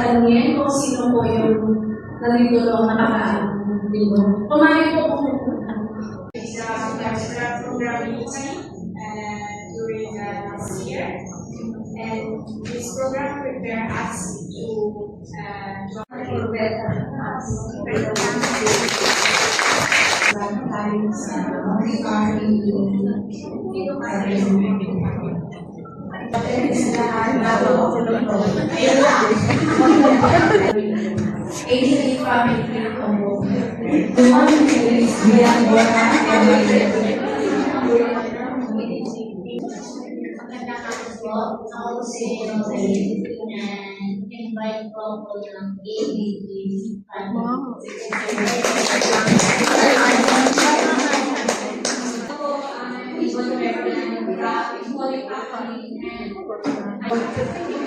tanungin kung sino po yung nandito noong nakaraan dito. Kumain po po. It's a program meeting during last year, and this program prepare us to join for better ADA family combo. The one who is beyond Ako si Rosalie and invite ko po ng ABT.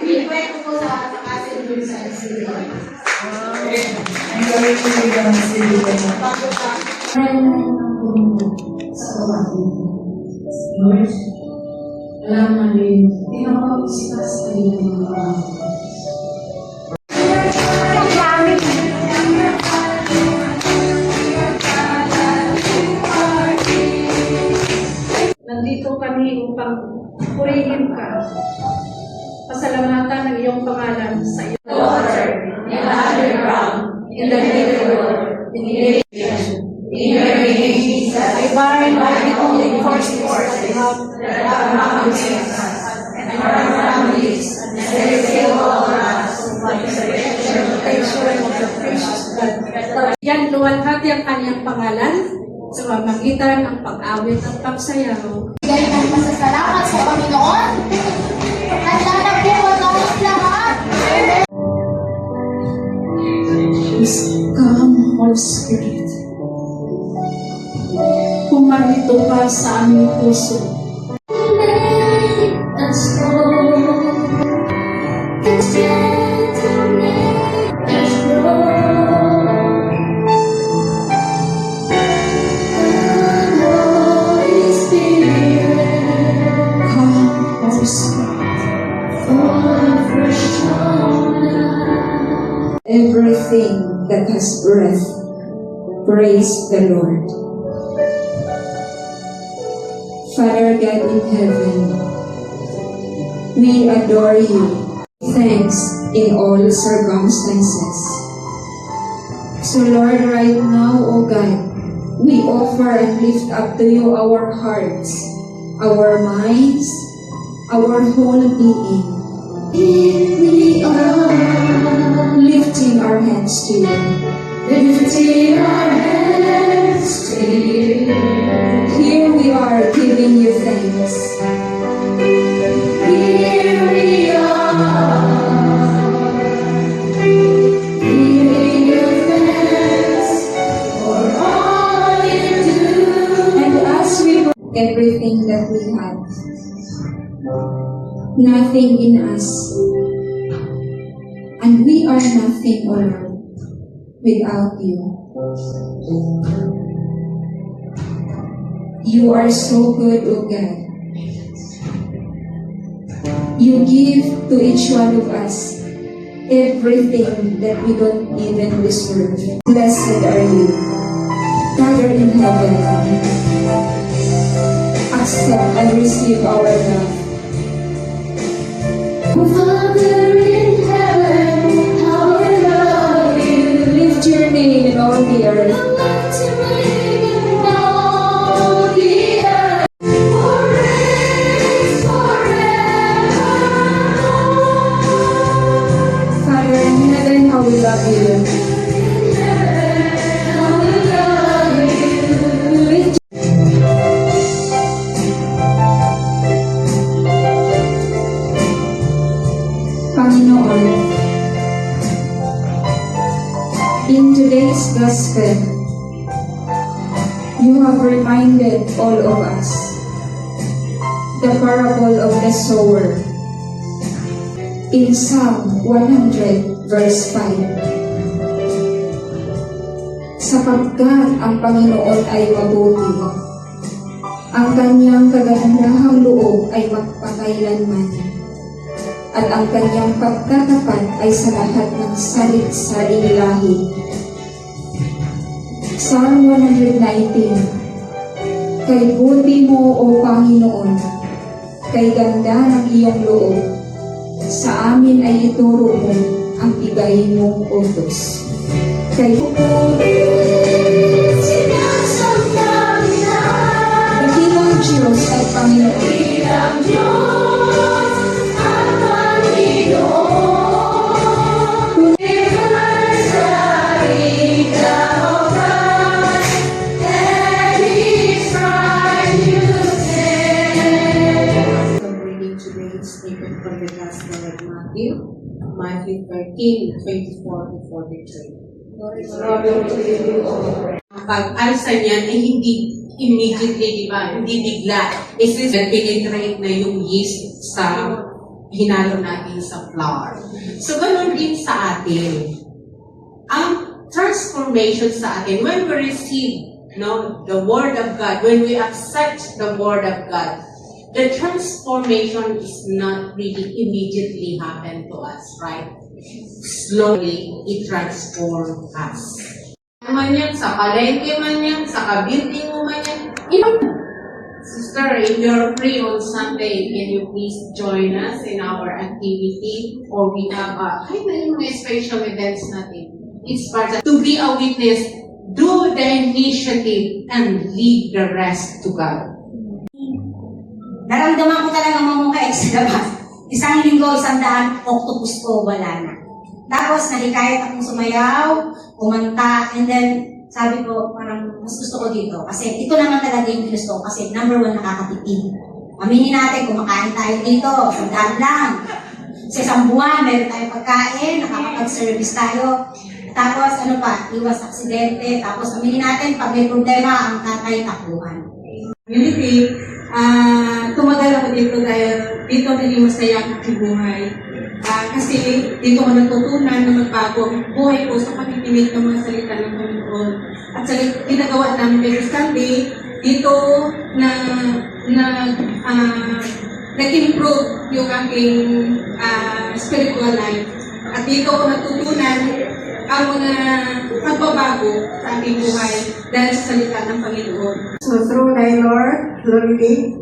invite ko po sa kasi dun sa sila. Ang gawin ko yung mga sila. Sa bawat Lord, alam namin, tinapag-sipas sa inyong mga nandito kami upang purihin ka. Pasalamatan ang iyong pangalan sa iyong Water, in the underground, in the middle, in the nation, in your name, Jesus, I bind by the holy forces that have mountains and our families, and they fill all us like the resurrection of the precious blood. yan luwalhati ang kanyang pangalan sa pamamagitan ng pag-awit at pagsayaw. Bigay ng pasasalamat sa Panginoon. Handa na po ang lahat. Come, Holy Spirit. Pumarito ka sa aming puso. Let's go. Let's get to me. Let's go. Holy Spirit, Come, Holy Spirit. fall afresh on us. Everything that has breath, praise the Lord. Father God in heaven, we adore you. Thanks in all circumstances. So Lord, right now, O God, we offer and lift up to you our hearts, our minds, our whole being. Here we are, Lifting our hands to you. lifting our hands to you. Here we are giving you thanks. Here we are, giving you thanks for all you do. And as we put everything that we have, nothing in us, and we are nothing, O Lord, without you. You are so good, O God. You give to each one of us everything that we don't even deserve. Blessed are you, Father in heaven. Accept and receive our love. Father in heaven, how I love you. Lift your name in all the earth. I love to live in all the earth. Forever, forever. Father in heaven, how we love you. In heaven, how I love you. Lift Panginoon, in today's gospel, you have reminded all of us the parable of the sower in Psalm 100 verse 5. Sapagkat ang Panginoon ay mabuti, ang kanyang kagandahang loob ay magpakailanman. at ang kanyang pagkatapat ay sa lahat ng salit-saling lahi. Psalm 119. Kay buti mo, O Panginoon, kay ganda ng iyong loob, sa amin ay ituro mo ang bigay mong utos. Kay Dakilang Diyos at Panginoon, From reading today is taken from the Gospel of Matthew 13, 24 to 43. Ang pag-alsa niyan ay hindi immediately, di ba? Hindi bigla. It is penetrate na yung yeast sa hinalo natin sa flour. So, ganun din sa atin. Ang transformation sa atin, when we receive the Word of God, when we accept the Word of God, the transformation is not really immediately happen to us, right? Slowly, it transforms us. Man yan, sa palengke man yan, sa kabuilding mo man yan. Sister, if you're free on Sunday, can you please join us in our activity? Or we have kahit na yung mga special events natin. It's part of, to be a witness, do the initiative and leave the rest to God. Naramdaman ko talaga mamungkaig sa labas. Isang linggo, 100, octopus ko, wala na. Tapos, nahikayat akong sumayaw, kumanta, and then, sabi ko, parang mas gusto ko dito. Kasi ito naman talaga yung gusto ko. Kasi number 1, nakakatipid. Aminin natin, kumakain tayo dito, sandaan lang. Sa isang buwan, meron tayong pagkain, nakakapag-service tayo. Tapos, ano pa, iwas aksidente. Tapos, aminin natin, pag may problema, ang tatay takbuhan. Community, tumagal ako dito dahil dito naging masaya ang aking buhay. Kasi dito ko natutunan na magbago ang buhay ko sa pakikinig ng mga salita ng Panginoon. At sa ginagawa namin every Sunday, dito nag-improve yung aking spiritual life. At dito ko natutunan ang mga pagbabago sa aking buhay dahil sa salita ng Panginoon. So through thy Lord, Lordy,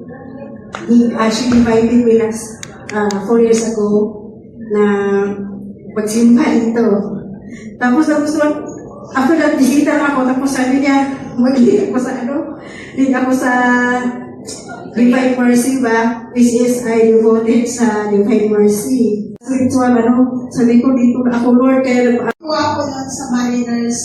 she invited me last 4 years ago na magsimba dito. Tapos after that, bisita lang ako. Tapos sabi niya, mag-lead ako sa lead ako sa Divine Mercy ba? This is I devoted sa Divine Mercy. Spiritual, sabi ko dito na ako, Lord, kaya Ako lang sa Mariners.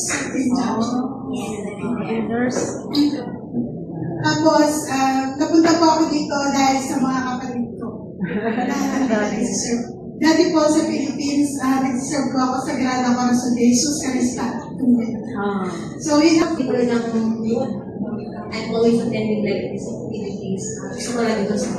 Tapos, napunta po ako dito dahil sa mga kapatid ko. Dati po sa Philippines, nag-serve ko ako sa Grada Corazon de Jesus Carista. So, yun ang I'm always attending like these activities. Gusto ko lang ito sa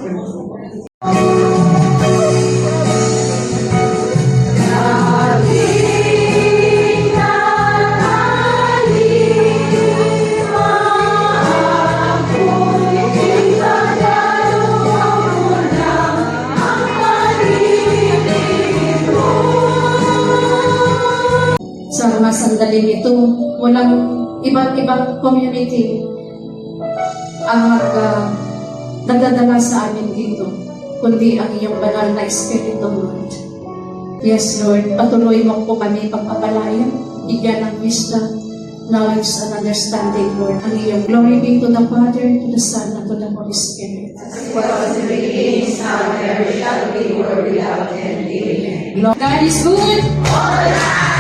Sa mga sandaling ito, walang ibang community ang nagdadala sa amin dito, kundi ang iyong banal na Espiritu, Lord. Yes, Lord, patuloy mo po kami pagpapalayan, bigyan ng wisdom, knowledge, and understanding, Lord. Ang iyong glory be to the Father, to the Son, and to the Holy Spirit. God is good all the time.